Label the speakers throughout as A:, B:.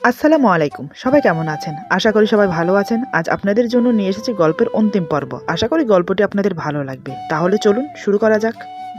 A: আসসালামু আলাইকুম। সবাই কেমন আছেন? আশা করি সবাই ভালো আছেন। আজ আপনাদের জন্য নিয়ে এসেছি গল্পের অন্তিম পর্ব। আশা করি গল্পটি আপনাদের ভালো লাগবে। তাহলে চলুন শুরু করা যাক।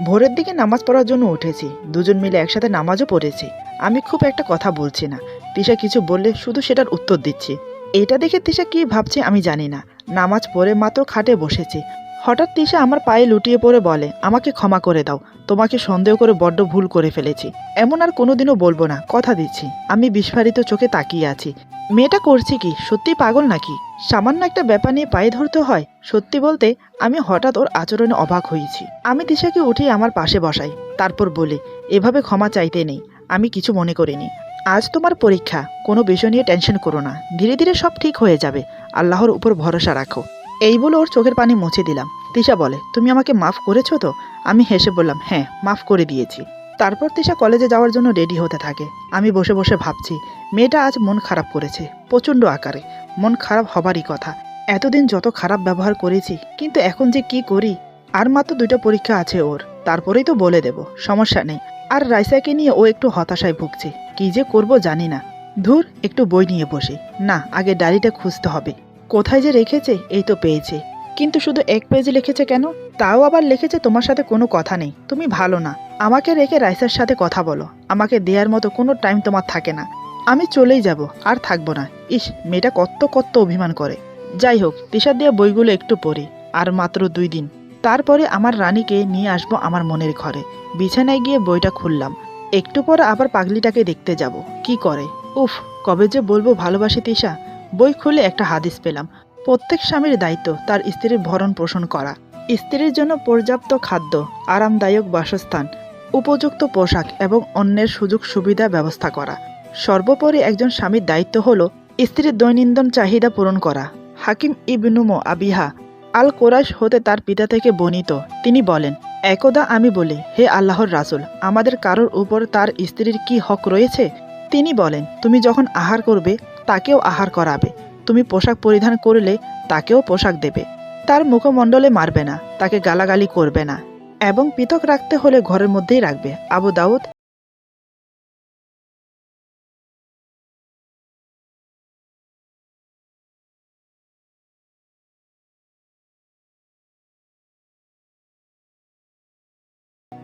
A: ভোরের দিকে নামাজ পড়ার জন্য উঠেছি। দুজন মিলে একসাথে নামাজও পড়েছি। আমি খুব একটা কথা বলছি না। তিশা কিছু বললে শুধু সেটার উত্তর দিচ্ছি। এটা দেখে তিশা কি ভাবছে আমি জানি না। নামাজ পড়ে মাত্র খাটে বসেছি। হঠাৎ তিশা আমার পায়ে লুটিয়ে পড়ে বলে, আমাকে ক্ষমা করে দাও। তোমাকে সন্দেহ করে বড্ড ভুল করে ফেলেছি। এমন আর কোনোদিনও বলবো না, কথা দিচ্ছি। আমি বিস্ফারিত চোখে তাকিয়ে আছি। মেয়েটা করছে কি? সত্যি পাগল নাকি? সামান্য একটা ব্যাপার নিয়ে পায়ে ধরতে হয়? সত্যি বলতে আমি হঠাৎ ওর আচরণে অবাক হয়েছি। আমি তিশাকে উঠিয়ে আমার পাশে বসাই। তারপর বলি, এভাবে ক্ষমা চাইতে নেই। আমি কিছু মনে করিনি। আজ তোমার পরীক্ষা, কোনো বিষয় নিয়ে টেনশন করো না। ধীরে ধীরে সব ঠিক হয়ে যাবে। আল্লাহর উপর ভরসা রাখো। এই বলে ওর চোখের পানি মুছে দিলাম। তিশা বলে, তুমি আমাকে মাফ করেছো তো? আমি হেসে বললাম, হ্যাঁ, মাফ করে দিয়েছি। তারপর তিশা কলেজে যাওয়ার জন্য রেডি হতে থাকে। আমি বসে বসে ভাবছি, মেয়েটা আজ মন খারাপ করেছে, প্রচণ্ড আকারে। মন খারাপ হবারই কথা। এতদিন যত খারাপ ব্যবহার করেছি, কিন্তু এখন যে কি করি। আর মাত্র 2টা পরীক্ষা আছে ওর, তারপরেই তো বলে দেব, সমস্যা নেই। আর রাইসাকে নিয়ে ও একটু হতাশায় ভুগছে। কি যে করব জানি না। ধুর, একটু বই নিয়ে বসি। না, আগে ডায়েরিটা খুঁজতে হবে। কোথায় যে রেখেছে, এই তো পেয়েছে। কিন্তু শুধু 1 পেজে লিখেছে কেন? তাও আবার লিখেছে, তোমার সাথে কোনো কথা নেই, তুমি ভালো না। আমাকে রেখে রাইসার সাথে কথা বলো। আমাকে দেওয়ার মতো কোনো টাইম তোমার থাকে না। আমি চলেই যাব, আর থাকবো না। ইস, মেয়েটা কত কত অভিমান করে। যাই হোক, তিশার দেওয়া বইগুলো একটু পড়ি। আর মাত্র 2 দিন। তারপরে আমার রানীকে নিয়ে আসবো আমার মনের ঘরে। বিছানায় গিয়ে বইটা খুললাম। একটু পর আবার পাগলিটাকে দেখতে যাব, কি করে। উফ, কবে যে বলবো ভালোবাসি তিশা। বই খুলে একটা হাদিস পেলাম। প্রত্যেক স্বামীর দায়িত্ব তার স্ত্রীর ভরণ পোষণ করা। স্ত্রীর জন্য পর্যাপ্ত খাদ্য, আরামদায়ক বাসস্থান, উপযুক্ত পোশাক এবং অন্যের সুযোগ সুবিধা ব্যবস্থা করা। সর্বোপরি একজন স্বামীর দায়িত্ব হল স্ত্রীর দৈনন্দিন চাহিদা পূরণ করা। হাকিম ইবনু আবিহা আল কোরাইশ হতে তার পিতা থেকে বর্ণিত, তিনি বলেন, একদা আমি বলি, হে আল্লাহর রাসূল, আমাদের কারোর উপর তার স্ত্রীর কি হক রয়েছে? তিনি বলেন, তুমি যখন আহার করবে তাকেও আহার করাবে। তুমি পোশাক পরিধান করলে তাকেও পোশাক দেবে। তার মুখমণ্ডলে মারবে না, তাকে গালাগালি করবে না, এবং পৃথক রাখতে হলে ঘরের মধ্যেই রাখবে। আবু দাউদ।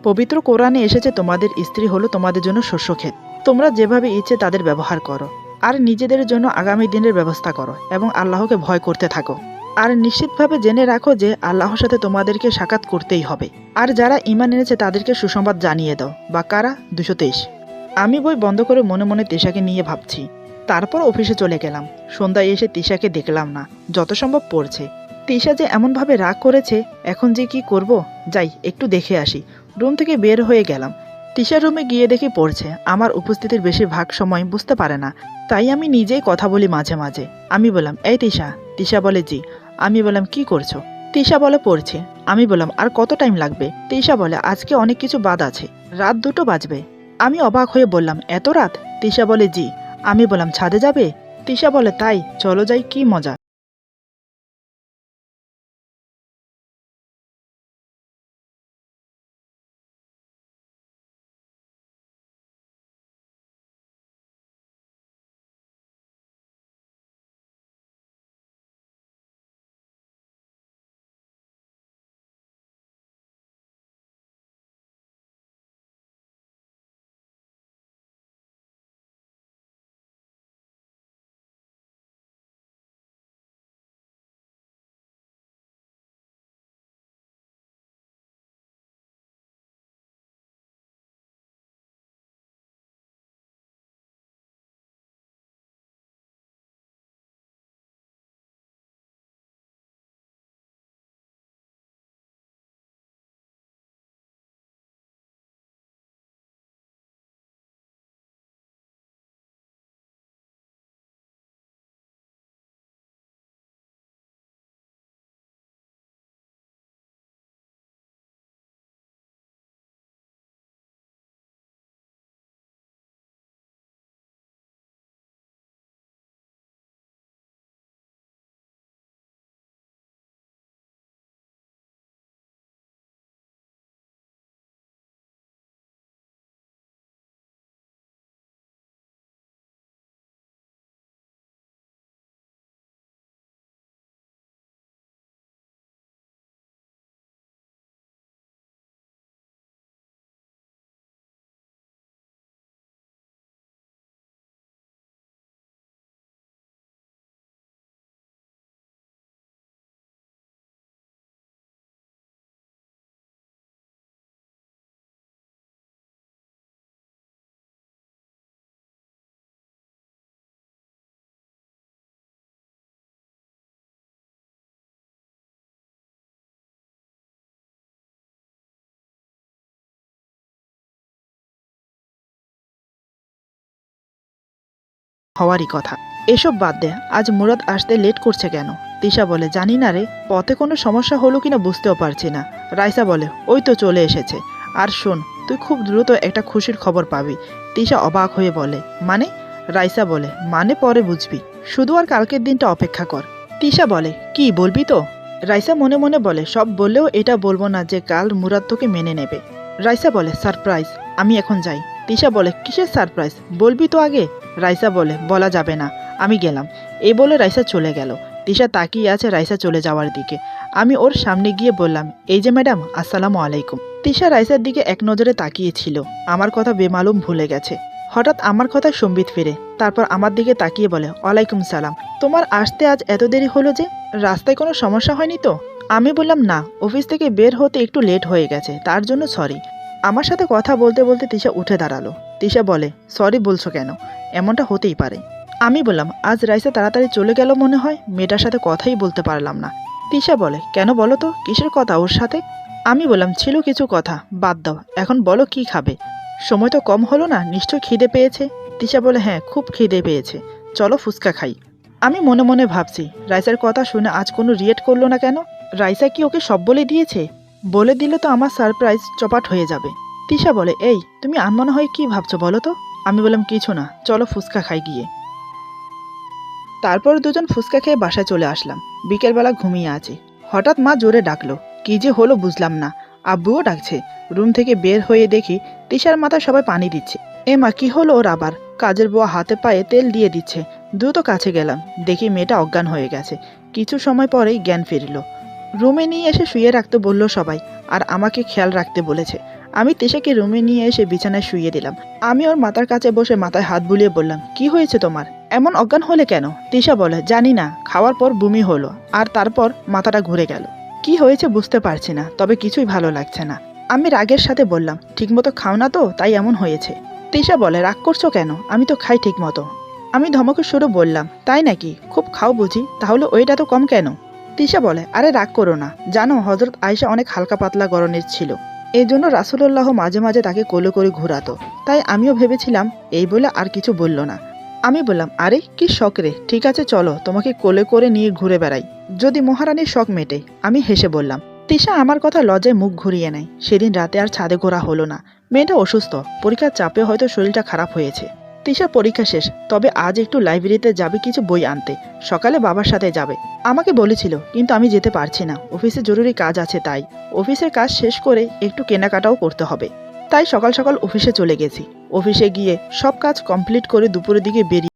A: পবিত্র কোরআনে এসেছে, তোমাদের স্ত্রী হলো তোমাদের জন্য শস্যক্ষেত। তোমরা যেভাবে ইচ্ছে তাদের ব্যবহার করো। আর নিজেদের জন্য আগামী দিনের ব্যবস্থা করো এবং আল্লাহকে ভয় করতে থাকো। আর নিশ্চিতভাবে জেনে রাখো যে আল্লাহর সাথে তোমাদেরকে সাক্ষাৎ করতেই হবে। আর যারা ঈমান এনেছে তাদেরকে সুসংবাদ জানিয়ে দাও। বাকারা 223। আমি বই বন্ধ করে মনে মনে তিশাকে নিয়ে ভাবছি। তারপর অফিসে চলে গেলাম। সন্ধ্যায় এসে তিশাকে দেখলাম না। যত সম্ভব পড়ছে। তিশা যে এমনভাবে রাগ করেছে, এখন যে কি করব। যাই, একটু দেখে আসি। রুম থেকে বের হয়ে গেলাম। তিশার রুমে গিয়ে দেখি পড়ছে। আমার উপস্থিতির বেশিরভাগ সময় বুঝতে পারে না। তাই আমি নিজেই কথা বলি মাঝে মাঝে। আমি বললাম, এই তিশা। তিশা বলে, জি। আমি বললাম, কি করছো? তিশা বলে, পড়ছে। আমি বললাম, আর কত টাইম লাগবে? তিশা বলে, আজকে অনেক কিছু বাদ আছে, রাত 2টো বাজবে। আমি অবাক হয়ে বললাম, এত রাত? তিশা বলে, জি। আমি বললাম, ছাদে যাবে? তিশা বলে, তাই, চলো যাই, কি মজা। হওয়ারই কথা। এসব বাদ দে, আজ মুরাদ আসতে লেট করছে কেন? তিশা বলে, জানি না রে, পথে কোনো সমস্যা হলো কিনা বুঝতেও পারছি না। রাইসা বলে, ওই তো চলে এসেছে। আর শোন, তুই খুব দ্রুত একটা খুশির খবর পাবি। তিশা অবাক হয়ে বলে, মানে? রাইসা বলে, মানে পরে বুঝবি, শুধু আর কালকের দিনটা অপেক্ষা কর। তিশা বলে, কি বলবি তো? রাইসা মনে মনে বলে, সব বললেও এটা বলবো না যে কাল মুরাদ তোকে মেনে নেবে। রাইসা বলে, সারপ্রাইজ, আমি এখন যাই। তিশা বলে, কিসের সারপ্রাইজ, বলবি তো আগে। রাইসা বলে, বলা যাবে না, আমি গেলাম। এই বলে রাইসা চলে গেল। তিশা তাকিয়ে আছে রাইসা চলে যাওয়ার দিকে। আমি ওর সামনে গিয়ে বললাম, এই যে ম্যাডাম, আসসালামু আলাইকুম। তিশা রাইসার দিকে এক নজরে তাকিয়েছিল, আমার কথা বেমালুম ভুলে গেছে। হঠাৎ আমার কথায় সম্বিত ফিরে, তারপর আমার দিকে তাকিয়ে বলে, ওয়ালাইকুম সালাম। তোমার আসতে আজ এত দেরি হলো যে? রাস্তায় কোনো সমস্যা হয়নি তো? আমি বললাম, না, অফিস থেকে বের হতে একটু লেট হয়ে গেছে, তার জন্য সরি। আমার সাথে কথা বলতে বলতে তিশা উঠে দাঁড়ালো। তিশা বলে, সরি বলছো কেন? এমনটা হতেই পারে। আমি বললাম, আজ রাইসা তাড়াতাড়ি চলে গেল মনে হয়, মেয়েটার সাথে কথাই বলতে পারলাম না। তিশা বলে, কেন বলো তো, কিসের কথা ওর সাথে? আমি বললাম, ছিল কিছু কথা, বাদ দাও, এখন বলো কি খাবে? সময় তো কম হলো না, নিশ্চয় খিদে পেয়েছে। তিশা বলে, হ্যাঁ, খুব খিদে পেয়েছে, চলো ফুচকা খাই। আমি মনে মনে ভাবছি, রাইসার কথা শুনে আজ কোনো রিয়েক্ট করলো না কেন? রাইসা কি ওকে সব বলে দিয়েছে? বলে দিলে তো আমার সারপ্রাইজ চপাট হয়ে যাবে। তিশা বলে, এই তুমি আনমনা হয়ে কি ভাবছো বলো তো? আমি বললাম, কিছু না, চলো ফুচকা খাই গিয়ে। তারপর দুজন ফুচকা খেয়ে বাসায় চলে আসলাম। বিকেলবেলা ঘুমিয়ে আছি, হঠাৎ মা জোরে ডাকলো, কি যে হলো বুঝলাম না। আব্বুও ডাকছে। রুম থেকে বের হয়ে দেখি তিশার মাথায় সবাই পানি দিচ্ছে। এ মা, কি হলো ওর আবার? কাজের বুয়া হাতে পায়ে তেল দিয়ে দিচ্ছে। দ্রুত কাছে গেলাম, দেখি মেয়েটা অজ্ঞান হয়ে গেছে। কিছু সময় পরেই জ্ঞান ফিরল। রুমে নিয়ে এসে শুয়ে রাখতে বলল সবাই, আর আমাকে খেয়াল রাখতে বলেছে। আমি তিশাকে রুমে নিয়ে এসে বিছানায় শুইয়ে দিলাম। আমি ওর মাথার কাছে বসে মাথায় হাত বুলিয়ে বললাম, কি হয়েছে তোমার, এমন অজ্ঞান হলে কেন? তিশা বলে, জানি না, খাওয়ার পর বমি হলো, আর তারপর মাথাটা ঘুরে গেল। কি হয়েছে বুঝতে পারছি না, তবে কিছুই ভালো লাগছে না। আমি রাগের সাথে বললাম, ঠিকমতো খাও না তো, তাই এমন হয়েছে। তিশা বলে, রাগ করছো কেন, আমি তো খাই ঠিকমতো। আমি ধমকের সুরে বললাম, তাই নাকি, খুব খাও বুঝি, তাহলে ওইটা তো কম কেন? তিশা বলে, আরে রাগ করো না, জানো হজরত আয়েশা অনেক হালকা পাতলা গড়নের ছিল, এই জন্য রাসূলুল্লাহ মাঝে মাঝে তাকে কোলে করে ঘোরাতো, তাই আমিও ভেবেছিলাম। এই বলে আর কিছু বলল না। আমি বললাম, আরে কি শখ রে, ঠিক আছে চলো তোমাকে কোলে করে নিয়ে ঘুরে বেড়াই, যদি মহারানীর শখ মেটে। আমি হেসে বললাম। তিশা আমার কথা লজ্জায় মুখ ঘুরিয়ে নেয়। সেদিন রাতে আর ছাদে ঘোরা হলো না। মেয়েটা অসুস্থ, পরীক্ষার চাপে হয়তো শরীরটা খারাপ হয়েছে। তিশার পরীক্ষা শেষ, তবে আজ একটু লাইব্রেরিতে যাবে কিছু বই আনতে, সকালে বাবার সাথে যাবে আমাকে বলেছিল, কিন্তু আমি যেতে পারছি না, অফিসে জরুরি কাজ আছে, তাই অফিসের কাজ শেষ করে একটু কেনাকাটাও করতে হবে। তাই সকাল সকাল অফিসে চলে গেছি। অফিসে গিয়ে সব কাজ কমপ্লিট করে দুপুরের দিকে বেরিয়ে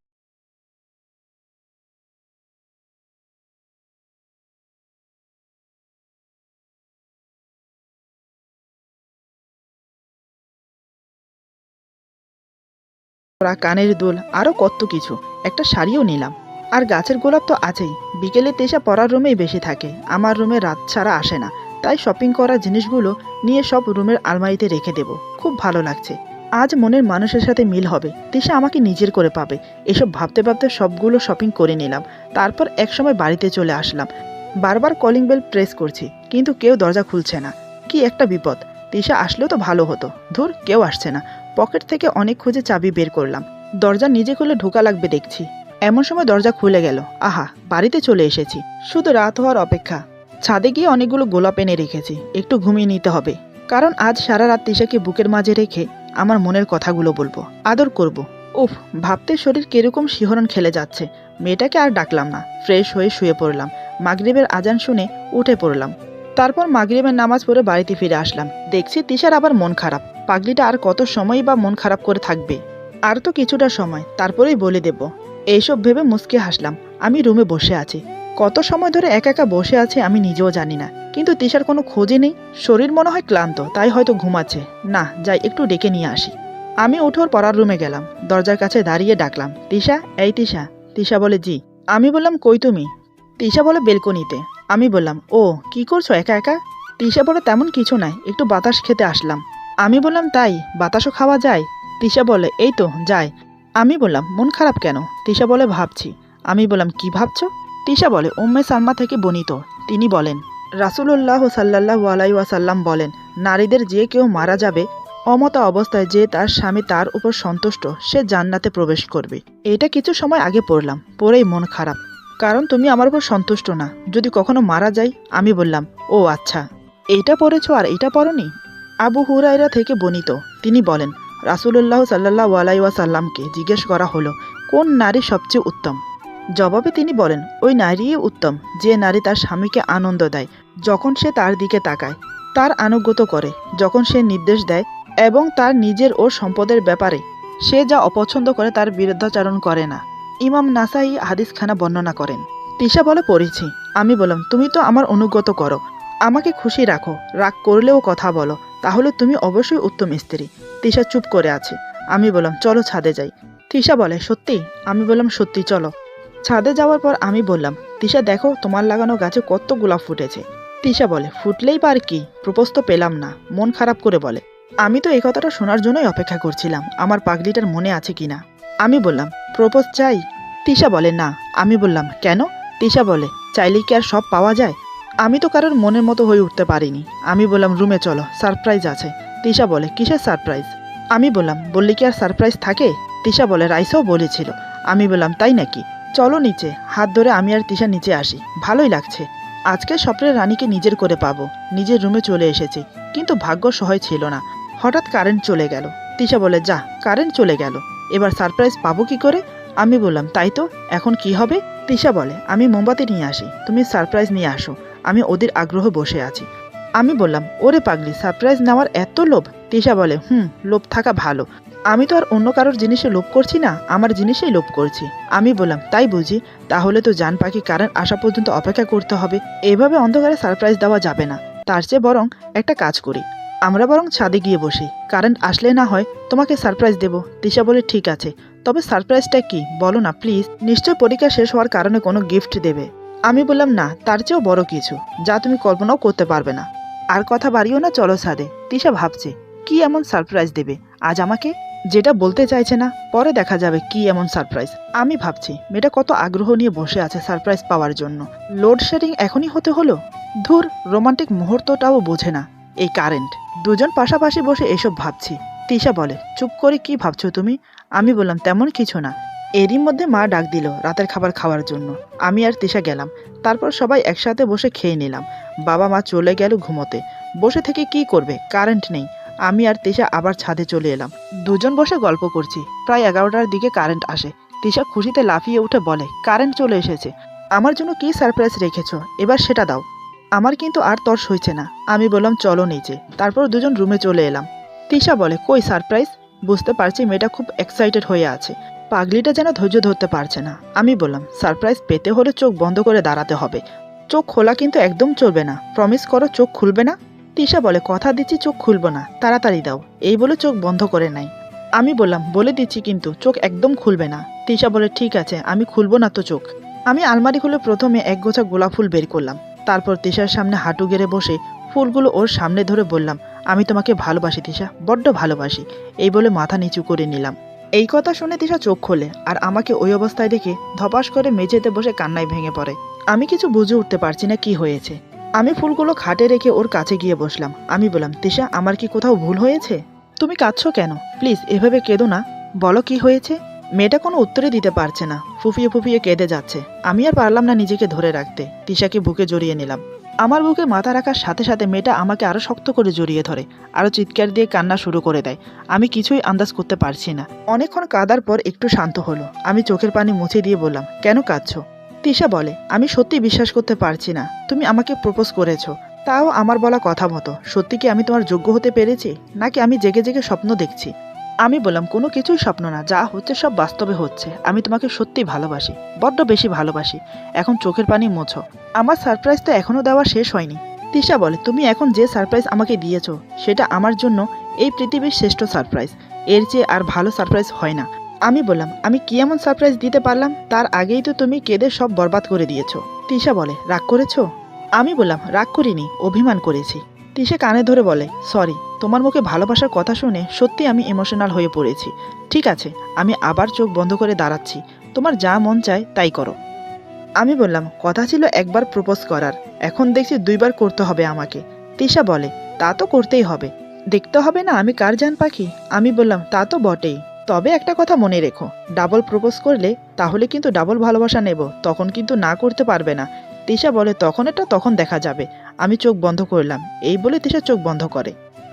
A: ওরা কানের দুল আরও কত কিছু, একটা শাড়িও নিলাম। আর গাছের গোলাপ তো আছেই। বিকেলে তেশা পড়ার রুমেই বেশি থাকে, আমার রুমে রাত ছাড়া আসে না, তাই শপিং করা জিনিসগুলো নিয়ে সব রুমের আলমারিতে রেখে দেব। খুব ভালো লাগছে, আজ মনের মানুষের সাথে মিল হবে, তিশা আমাকে নিজের করে পাবে। এসব ভাবতে ভাবতে সবগুলো শপিং করে নিলাম। তারপর একসময় বাড়িতে চলে আসলাম। বারবার কলিং বেল প্রেস করছি, কিন্তু কেউ দরজা খুলছে না। কি একটা বিপদ, তিশা আসলেও তো ভালো হতো। ধুর, কেউ আসছে না। পকেট থেকে অনেক খুঁজে চাবি বের করলাম, দরজা নিজে খুলে ঢোকা লাগবে দেখছি। এমন সময় দরজা খুলে গেল। আহা, বাড়িতে চলে এসেছি, শুধু রাত হওয়ার অপেক্ষা। ছাদে গিয়ে অনেকগুলো গোলাপ এনে রেখেছি, একটু ঘুমিয়ে নিতে হবে, কারণ আজ সারা রাত তিশাকে বুকের মাঝে রেখে আমার মনের কথাগুলো বলবো, আদর করব। উফ, ভাবতে শরীর কিরকম শিহরণ খেলে যাচ্ছে। মেয়েটাকে আর ডাকলাম না, ফ্রেশ হয়ে শুয়ে পড়লাম। মাগরিবের আজান শুনে উঠে পড়লাম। তারপর মাগরিবের নামাজ পড়ে বাড়িতে ফিরে আসলাম। দেখছি তিশার আবার মন খারাপ। পাগলিটা আর কত সময়ই বা মন খারাপ করে থাকবে? আর তো কিছুটা সময়, তারপরেই বলে দেব। এইসব ভেবে মুচকে হাসলাম। আমি রুমে বসে আছি। কত সময় ধরে একা একা বসে আছে আমি নিজেও জানি না, কিন্তু তিশার কোনো খোঁজই নেই। শরীর মনে হয় ক্লান্ত, তাই হয়তো ঘুমাচ্ছে। না, যাই একটু ডেকে নিয়ে আসি। আমি উঠে ওর পড়ার রুমে গেলাম, দরজার কাছে দাঁড়িয়ে ডাকলাম, তিশা, এই তিশা। তিশা বলে, জি। আমি বললাম, কই তুমি? তিশা বলে, বেলকনিতে। আমি বললাম, ও, কি করছো একা একা? তিশা বলে, তেমন কিছু নাই, একটু বাতাস খেতে আসলাম। আমি বললাম, তাই, বাতাসও খাওয়া যায়? তিশা বলে, এই তো যায়। আমি বললাম, মন খারাপ কেন? তিশা বলে, ভাবছি। আমি বললাম, কি ভাবছো? তিশা বলে, উম্মে সালমা থেকে বর্ণিত, তিনি বলেন, রাসূলুল্লাহ সাল্লাল্লাহু আলাইহি ওয়াসাল্লাম বলেন, নারীদের যে কেউ মারা যাবে অমতা অবস্থায় যে তার স্বামী তার উপর সন্তুষ্ট সে জান্নাতে প্রবেশ করবে। এটা কিছু সময় আগে পড়লাম, পড়েই মন খারাপ, কারণ তুমি আমার উপর সন্তুষ্ট না, যদি কখনো মারা যাই। আমি বললাম, ও আচ্ছা, এইটা পড়েছ আর এইটা পড়নি। আবু হুরায়রা থেকে বর্ণিত, তিনি বলেন, রাসূলুল্লাহ সাল্লাল্লাহু আলাইহি ওয়াসাল্লামকে জিজ্ঞেস করা হলো, কোন নারী সবচেয়ে উত্তম? জবাবে তিনি বলেন, ওই নারীই উত্তম যে নারী তার স্বামীকে আনন্দ দেয় যখন সে তার দিকে তাকায়, তার আনুগত্য করে যখন সে নির্দেশ দেয়, এবং তার নিজের ও সম্পদের ব্যাপারে সে যা অপছন্দ করে তার বিরুদ্ধাচরণ করে না। ইমাম নাসাই হাদিসখানা বর্ণনা করেন। তিশা বলে, পড়েছি। আমি বললাম, তুমি তো আমার অনুগত করো, আমাকে খুশি রাখো, রাগ করলেও কথা বলো, তাহলে তুমি অবশ্যই উত্তম স্ত্রী। তিশা চুপ করে আছে। আমি বললাম, চলো ছাদে যাই। তিশা বলে, সত্যি? আমি বললাম, সত্যি, চলো। ছাদে যাওয়ার পর আমি বললাম, তিশা দেখো তোমার লাগানো গাছে কত গোলাপ ফুটেছে। তিশা বলে, ফুটলেই পার কি, প্রপোজ তো পেলাম না, মন খারাপ করে বলে। আমি তো এই কথাটা শোনার জন্যই অপেক্ষা করছিলাম, আমার পাগলিটার মনে আছে কিনা। আমি বললাম, প্রপোজ চাই? তিশা বলে, না। আমি বললাম, কেন? তিশা বলে, চাইলেই কি আর সব পাওয়া যায়? আমি তো কারোর মনের মতো হয়ে উঠতে পারিনি। আমি বললাম, রুমে চলো, সারপ্রাইজ আছে। তিশা বলে, কিসের সারপ্রাইজ? আমি বললাম, বললি কি আর সারপ্রাইজ থাকে? তিশা বলে, রাইসাও বলেছিল। আমি বললাম, তাই নাকি? চলো নিচে। হাত ধরে আমি আর তিশা নিচে আসি। ভালোই লাগছে, আজকে স্বপ্নের রানীকে নিজের করে পাবো। নিজের রুমে চলে এসেছি, কিন্তু ভাগ্য সহায় ছিল না। হঠাৎ কারেন্ট চলে গেল। তিশা বলে, যা, কারেন্ট চলে গেল, এবার সারপ্রাইজ পাবো কি করে? আমি বললাম, তাই তো, এখন কি হবে? তিশা বলে, আমি মোমবাতি নিয়ে আসি, তুমি সারপ্রাইজ নিয়ে আসো, আমি ওদের আগ্রহে বসে আছি। আমি বললাম, ওরে পাগলি, সারপ্রাইজ নেওয়ার এত লোভ? তিশা বলে, লোভ থাকা ভালো, আমি তো আর অন্য কারোর জিনিসে লোভ করছি না, আমার জিনিসেই লোভ করছি। আমি বললাম, তাই বুঝি? তাহলে তো জান পাখি কারেন্ট আসা পর্যন্ত অপেক্ষা করতে হবে, এভাবে অন্ধকারে সারপ্রাইজ দেওয়া যাবে না। তার চেয়ে বরং একটা কাজ করি, আমরা বরং ছাদে গিয়ে বসি, কারেন্ট আসলে না হয় তোমাকে সারপ্রাইজ দেব। তিশা বলে, ঠিক আছে, তবে সারপ্রাইজটা কি বলো না প্লিজ, নিশ্চয় পরীক্ষা শেষ হওয়ার কারণে কোনো গিফট দেবে। আমি বললাম, না, তার চেয়েও বড় কিছু, যা তুমি কল্পনাও করতে পারবে না। আর কথা বাড়িও না, চলো ছাদে। তিশা ভাবছে, কি এমন সারপ্রাইজ দেবে আজ আমাকে, যেটা বলতে চাইছে না, পরে দেখা যাবে কি এমন সারপ্রাইজ। আমি ভাবছি, মেয়েটা কত আগ্রহ নিয়ে বসে আছে সারপ্রাইজ পাওয়ার জন্য। লোডশেডিং এখনই হতে হলো? ধুর, রোমান্টিক মুহূর্তটাও বোঝে না এই কারেন্ট। দুজন পাশাপাশি বসে এসব ভাবছি। তিশা বলে, চুপ করে কি ভাবছো তুমি? আমি বললাম, তেমন কিছু না। এরই মধ্যে মা ডাক দিল রাতের খাবার খাওয়ার জন্য। আমি আর তিশা গেলাম, তারপর সবাই একসাথে বসে খেয়ে নিলাম। বাবা মা চলে গেল ঘুমোতে। বসে থেকে কি করবে, কারেন্ট নেই। আমি আর তিশা আবার ছাদে চলে এলাম। দুজন বসে গল্প করছি। প্রায় 11টার দিকে কারেন্ট আসে। তিশা খুশিতে লাফিয়ে উঠে বলে, কারেন্ট চলে এসেছে, আমার জন্য কি সারপ্রাইজ রেখেছো, এবার সেটা দাও। আমার কিন্তু আর তর্স হয়েছে না। আমি বললাম, চলো নিচে। তারপর দুজন রুমে চলে এলাম। তিশা বলে, কই সারপ্রাইজ? বুঝতে পারছি মেয়েটা খুব এক্সাইটেড হয়ে আছে, পাগলিটা যেন ধৈর্য ধরতে পারছে না। আমি বললাম, সারপ্রাইজ পেতে হলে চোখ বন্ধ করে দাঁড়াতে হবে, চোখ খোলা কিন্তু একদম চলবে না, প্রমিস করো চোখ খুলবে না। তিশা বলে, কথা দিচ্ছি চোখ খুলবো না, তাড়াতাড়ি দাও। এই বলে চোখ বন্ধ করে নাই। আমি বললাম, বলে দিচ্ছি কিন্তু চোখ একদম খুলবে না। তিশা বলে, ঠিক আছে, আমি খুলবো না তো চোখ। আমি আলমারি খুলে প্রথমে এক গোছা গোলাপ ফুল বের করলাম। তারপর তিশার সামনে হাঁটু গেড়ে বসে ফুলগুলো ওর সামনে ধরে বললাম, আমি তোমাকে ভালোবাসি তিশা, বড্ড ভালোবাসি। এই বলে মাথা নিচু করে নিলাম। এই কথা শুনে তিশা চোখ খোলে, আর আমাকে ওই অবস্থায় দেখে ধপাস করে মেঝেতে বসে কান্নায় ভেঙে পড়ে। আমি কিছু বুঝে উঠতে পারছি না কি হয়েছে। আমি ফুলগুলো খাটে রেখে ওর কাছে গিয়ে বসলাম। আমি বললাম, তিশা, আমার কি কোথাও ভুল হয়েছে? তুমি কাঁদছো কেন? প্লিজ এভাবে কেঁদো না, বলো কি হয়েছে। মেয়েটা কোনো উত্তরে দিতে পারছে না, ফুফিয়ে ফুফিয়ে কেঁদে যাচ্ছে। আমি আর পারলাম না নিজেকে ধরে রাখতে, তিশাকে বুকে জড়িয়ে নিলাম। আমার বুকে মাথা রাখার সাথে সাথে মেয়েটা আমাকে আরো শক্ত করে জড়িয়ে ধরে, আরো চিৎকার দিয়ে কান্না শুরু করে দেয়। আমি কিছুই আন্দাজ করতে পারছি না। অনেকক্ষণ কাঁদার পর একটু শান্ত হলো। আমি চোখের পানি মুছে দিয়ে বললাম, কেন কাঁদছো? তিশা বলে, আমি সত্যি বিশ্বাস করতে পারছি না তুমি আমাকে প্রপোজ করেছো, তাও আমার বলা কথা মতো। সত্যি কি আমি তোমার যোগ্য হতে পেরেছি, নাকি আমি জেগে জেগে স্বপ্ন দেখছি? আমি বললাম, কোনো কিছুই স্বপ্ন না, যা হচ্ছে সব বাস্তবে হচ্ছে। আমি তোমাকে সত্যি ভালোবাসি, বড্ড বেশি ভালোবাসি। এখন চোখের পানি মোছো, আমার সারপ্রাইজ তো এখনো দেওয়া শেষ হয়নি। তিশা বলে, তুমি এখন যে সারপ্রাইজ আমাকে দিয়েছো সেটা আমার জন্য এই পৃথিবীর শ্রেষ্ঠ সারপ্রাইজ, এর চেয়ে আর ভালো সারপ্রাইজ হয় না। আমি বললাম, আমি কি এমন সারপ্রাইজ দিতে পারলাম? তার আগেই তো তুমি কেঁদে সব বরবাদ করে দিয়েছো। তিশা বলে, রাগ করেছো? আমি বললাম, রাগ করিনি, অভিমান করেছি। তিশা কানে ধরে বলে, সরি, তোমার মুখে ভালোবাসার কথা শুনে সত্যি আমি ইমোশনাল হয়ে পড়েছি। ঠিক আছে, আমি আবার চোখ বন্ধ করে দাঁড়াচ্ছি, তোমার যা মন চায় তাই করো। আমি বললাম, কথা ছিল একবার প্রপোজ করার, এখন দেখছি 2বার করতে হবে আমাকে। তিশা বলে, তা তো করতেই হবে, দেখতে হবে না আমি কার জান পাখি? আমি বললাম তা তো বটেই, তবে একটা কথা মনে রেখো, ডাবল প্রপোজ করলে তাহলে কিন্তু ডাবল ভালোবাসা নেব, তখন কিন্তু না করতে পারবে না। তিশা বলে তখন এটা তখন দেখা যাবে। আমি চোখ বন্ধ করলাম। এই বলে তিশা চোখ বন্ধ করে।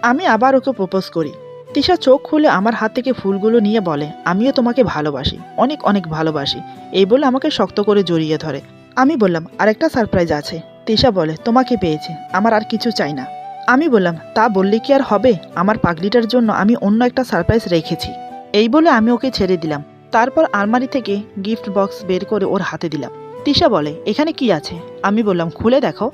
A: আমি আবার ওকে প্রপোজ করি। তিশা চোখ খুলে আমার হাত থেকে ফুলগুলো নিয়ে বলে আমিও তোমাকে ভালোবাসি, অনেক অনেক ভালোবাসি। এই বলে আমাকে শক্ত করে জড়িয়ে ধরে। আমি বললাম আরেকটা সারপ্রাইজ আছে। তিশা বলে তোমাকে পেয়েছি, আমার আর কিছু চাই না। আমি বললাম তা বললে কি আর হবে, আমার পাগলিটার জন্য আমি অন্য একটা সারপ্রাইজ রেখেছি। এই বলে আমি ওকে ছেড়ে দিলাম। তারপর আলমারি থেকে গিফট বক্স বের করে ওর হাতে দিলাম। তিশা বলে এখানে কি আছে? আমি বললাম খুলে দেখো।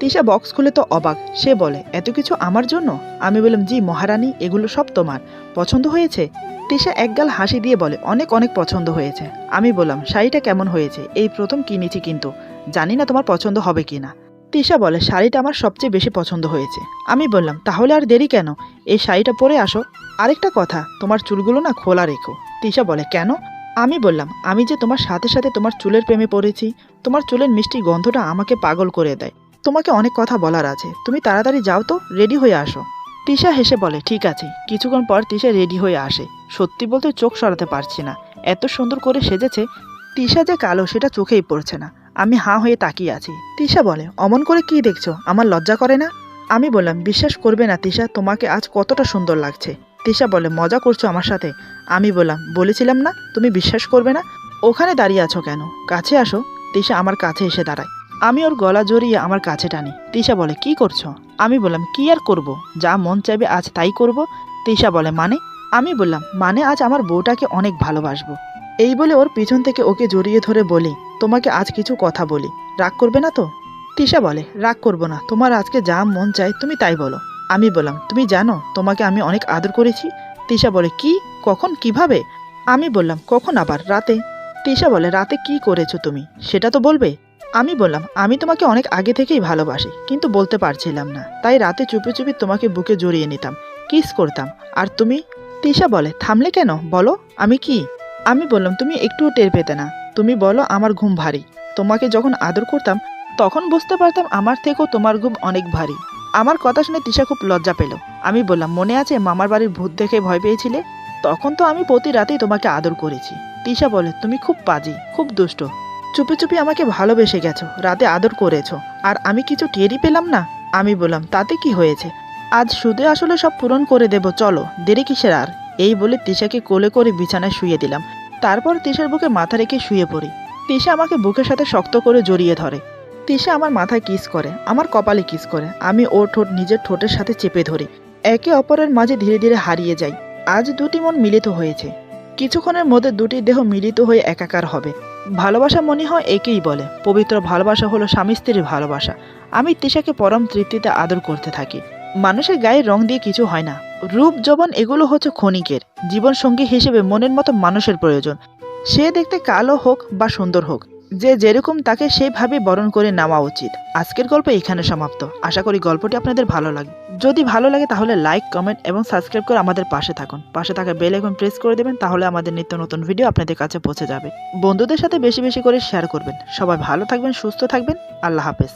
A: তিশা বক্স খুলে তো অবাক। সে বলে এত কিছু আমার জন্য? আমি বললাম জি মহারানী, এগুলো সব তোমার। পছন্দ হয়েছে? তিশা একগাল হাসি দিয়ে বলে অনেক অনেক পছন্দ হয়েছে। আমি বললাম শাড়িটা কেমন হয়েছে? এই প্রথম কিনেছি, কিন্তু জানি না তোমার পছন্দ হবে কিনা। তিশা বলে শাড়িটা আমার সবচেয়ে বেশি পছন্দ হয়েছে। আমি বললাম তাহলে আর দেরি কেন, এই শাড়িটা পরে আসো। আরেকটা কথা, তোমার চুলগুলো না খোলা রেখো। তিশা বলে কেন? আমি বললাম আমি যে তোমার সাথে সাথে তোমার চুলের প্রেমে পড়েছি, তোমার চুলের মিষ্টি গন্ধটা আমাকে পাগল করে দেয়। তোমাকে অনেক কথা বলার আছে, তুমি তাড়াতাড়ি যাও তো, রেডি হয়ে আসো। তিশা হেসে বলে ঠিক আছে। কিছুক্ষণ পর তিশা রেডি হয়ে আসে। সত্যি বলতে চোখ সরাতে পারছি না, এত সুন্দর করে সেজেছে। তিশা যে কালো সেটা চোখেই পড়ছে না। আমি হাঁ হয়ে তাকিয়ে আছি। তিশা বলে অমন করে কি দেখছো, আমার লজ্জা করে না? আমি বললাম বিশ্বাস করবে না তিশা, তোমাকে আজ কতটা সুন্দর লাগছে। তিশা বলে মজা করছো আমার সাথে? আমি বললাম বলেছিলাম না তুমি বিশ্বাস করবে না। ওখানে দাঁড়িয়ে আছো কেন, কাছে আসো। তিশা আমার কাছে এসে দাঁড়ায়। আমি ওর গলা জড়িয়ে আমার কাছে টানি। তিশা বলে কি করছো? আমি বললাম কি আর করব, যা মন চাইবে আজ তাই করব। তিশা বলে মানে? আমি বললাম মানে আজ আমার বউটাকে অনেক ভালোবাসবো। এই বলে ওর পিছন থেকে ওকে জড়িয়ে ধরে বলি তোমাকে আজ কিছু কথা বলি, রাগ করবে না তো? তিশা বলে রাগ করবো না, তোমার আজকে যা মন চায় তুমি তাই বলো। আমি বললাম তুমি জানো তোমাকে আমি অনেক আদর করেছি। তিশা বলে কি, কখন, কিভাবে? আমি বললাম কখন, আবার রাতে। তিশা বলে রাতে কি করেছো তুমি সেটা তো বলবে। আমি বললাম আমি তোমাকে অনেক আগে থেকেই ভালোবাসি, কিন্তু বলতে পারছিলাম না, তাই রাতে চুপি চুপি তোমাকে বুকে জড়িয়ে নিতাম, কিস করতাম। আর তুমি? তিশা বলে থামলে কেন, বলো আমি কি? আমি বললাম তুমি একটুও টের পেতে না, তুমি বলো আমার ঘুম ভারী। তোমাকে যখন আদর করতাম তখন বুঝতে পারতাম আমার থেকেও তোমার ঘুম অনেক ভারী। আমার কথা শুনে তিশা খুব লজ্জা পেল। আমি বললাম মনে আছে মামার বাড়ির ভূত দেখে ভয় পেয়েছিলে? তখন তো আমি প্রতি রাতেই তোমাকে আদর করেছি। তিশা বলে তুমি খুব পাজি, খুব দুষ্ট, চুপি চুপি আমাকে ভালোবেসে গেছো, রাতে আদর করেছো, আর আমি কিছু টেরই পেলাম না। আমি বললাম তাতে কি হয়েছে, আজ সুদে আসলে সব পূরণ করে দেব, চলো, দেরি কিসের আর। এই বলে তিশাকে কোলে করে বিছানায় শুয়ে দিলাম। তারপর তিশার বুকে মাথা রেখে শুয়ে পড়ি। তিশা আমাকে বুকের সাথে শক্ত করে জড়িয়ে ধরে। তিশা আমার মাথায় কিস করে, আমার কপালে কিস করে। আমি ওর ঠোঁট নিজের ঠোঁটের সাথে চেপে ধরি। একে অপরের মাঝে ধীরে ধীরে হারিয়ে যাই। আজ দুটি মন মিলিত হয়েছে, কিছুক্ষণের মধ্যে দুটি দেহ মিলিত হয়ে একাকার হবে। ভালোবাসা মনে হয় একেই বলে, পবিত্র ভালোবাসা হলো স্বামী স্ত্রীর ভালোবাসা। আমি তিশাকে পরম তৃপ্তিতে আদর করতে থাকি। মানুষের গায়ের রং দিয়ে কিছু হয় না, রূপ যৌবন এগুলো হচ্ছে ক্ষণিকের। জীবন সঙ্গী হিসেবে মনের মতো মানুষের প্রয়োজন। সে দেখতে কালো হোক বা সুন্দর হোক, যে যেরকম তাকে সেভাবে বরণ করে নেওয়া উচিত। আজকের গল্প এখানে সমাপ্ত। আশা করি গল্পটি আপনাদের ভালো লাগে। যদি ভালো লাগে তাহলে লাইক, কমেন্ট এবং সাবস্ক্রাইব করে আমাদের পাশে থাকুন। পাশে থাকা বেল আইকন প্রেস করে দেবেন, তাহলে আমাদের নিত্য নতুন ভিডিও আপনাদের কাছে পৌঁছে যাবে। বন্ধুদের সাথে বেশি বেশি করে শেয়ার করবেন। সবাই ভালো থাকবেন, সুস্থ থাকবেন। আল্লাহ হাফেজ।